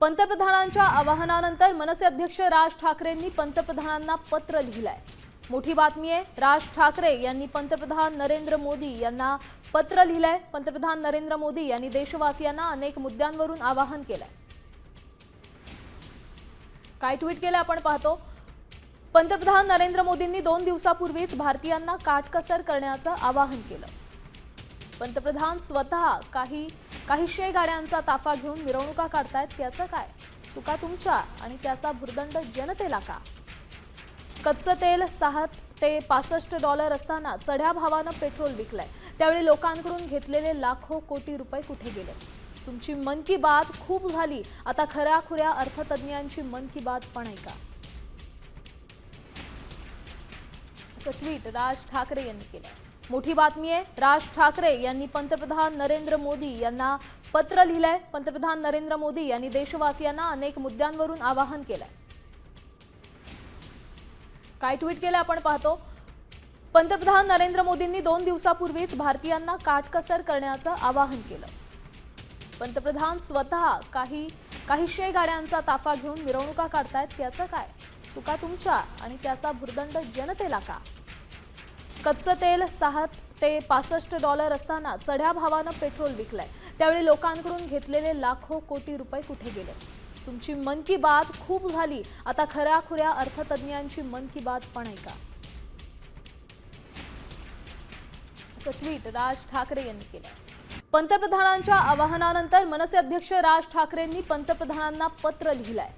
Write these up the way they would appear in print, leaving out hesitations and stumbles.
पंतप्रधानांच्या आवाहनानंतर मनसे अध्यक्ष राज ठाकरेंनी पंतप्रधानांना पत्र लिहिलंय। मोठी बातमी आहे। राज ठाकरे यांनी पंतप्रधान नरेंद्र मोदी यांना पत्र लिहिलंय। पंतप्रधान नरेंद्र मोदी यांनी देशवासियांना अनेक मुद्द्यांवरून आवाहन केलंय। काय ट्विट केलं आपण पाहतो। पंतप्रधान नरेंद्र मोदींनी 2 दिवसापूर्वीच भारतीयांना काटकसर करण्याचं आवाहन केलं। पंतप्रधान स्वतः काही गाड्यांचा ताफा घेऊन मिरवणुका काढतायत, त्याचं काय? चुका तुमच्या आणि त्याचा भुर्दंड जनतेला का? कच्चं तेल 6 ते $65 असताना चढ्या भावानं पेट्रोल विकलंय। त्यावेळी लोकांकडून घेतलेले लाखो कोटी रुपये कुठे गेले? तुमची मन की बात खूप झाली, आता खऱ्याखुऱ्या अर्थतज्ञांची मन की बात पण ऐका, असं ट्विट राज ठाकरे यांनी केलं। मोठी बातमी आहे। राज ठाकरे यांनी पंतप्रधान नरेंद्र मोदी यांना पत्र लिहिलंय। पंतप्रधान नरेंद्र मोदी यांनी देशवासियांना अनेक मुद्द्यांवरून आवाहन केलंय। काय ट्विट केलं आपण पाहतो। पंतप्रधान नरेंद्र मोदींनी 2 दिवसापूर्वीच भारतीयांना काटकसर करण्याचं आवाहन केलं। पंतप्रधान स्वतः काही गाड्यांचा ताफा घेऊन मिरवणुका काढतायत, त्याचं काय? चुका तुमच्या आणि त्याचा भुर्दंड जनतेला का? कच्चं तेल 6 ते $65 असताना चढ्या भावानं पेट्रोल विकलंय। त्यावेळी लोकांकडून घेतलेले लाखो कोटी रुपये कुठे गेले? तुमची मन की बात खूप झाली, आता खऱ्याखुऱ्या अर्थतज्ञांची मन की बात पण ऐका, असं ट्विट राज ठाकरे यांनी केलं। पंतप्रधानांच्या आवाहनानंतर मनसे अध्यक्ष राज ठाकरेंनी पंतप्रधानांना पत्र लिहिलंय।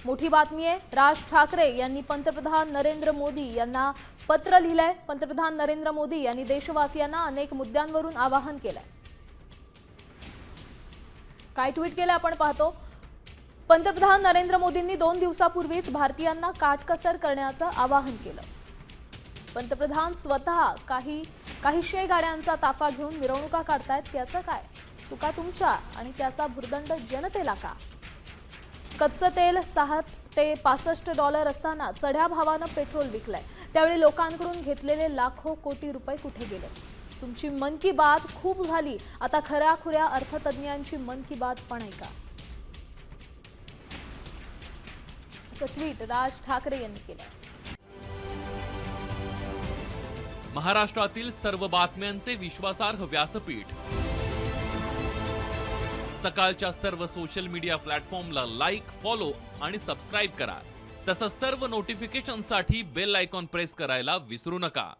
मोठी बातमी आहे। राज ठाकरे यांनी पंतप्रधान नरेंद्र मोदी यांना पत्र लिहिलंय। पंतप्रधान नरेंद्र मोदी यांनी देशवासियांना अनेक मुद्द्यांवरून आवाहन केलंय। काय ट्विट केलं आपण पाहतो। पंतप्रधान नरेंद्र मोदींनी 2 दिवसापूर्वीच भारतीयांना काटकसर करण्याचं आवाहन केलं। पंतप्रधान स्वतः काही गाड्यांचा ताफा घेऊन मिरवणुका काढतायत, त्याचं काय? चुका तुमच्या आणि त्याचा भुर्दंड जनतेला का? कच्चं तेल 6 ते $65 असताना चढ्या भावानं पेट्रोल विकलंय। त्यावेळी लोकांकडून घेतलेले लाखो कोटी रुपये कुठे गेले? तुमची मन की बात खूप झाली, आता खऱ्याखुऱ्या अर्थतज्ञांची मन की बात पण ऐका, असं ट्विट राज ठाकरे यांनी केलं। महाराष्ट्रातील सर्व बातम्यांचे विश्वासार्ह व्यासपीठ, सकाळच्या सर्व सोशल मीडिया प्लॅटफॉर्मला लाईक, फॉलो आणि सबस्क्राईब करा। तसंच सर्व नोटिफिकेशनसाठी बेल आयकॉन प्रेस करायला विसरू नका।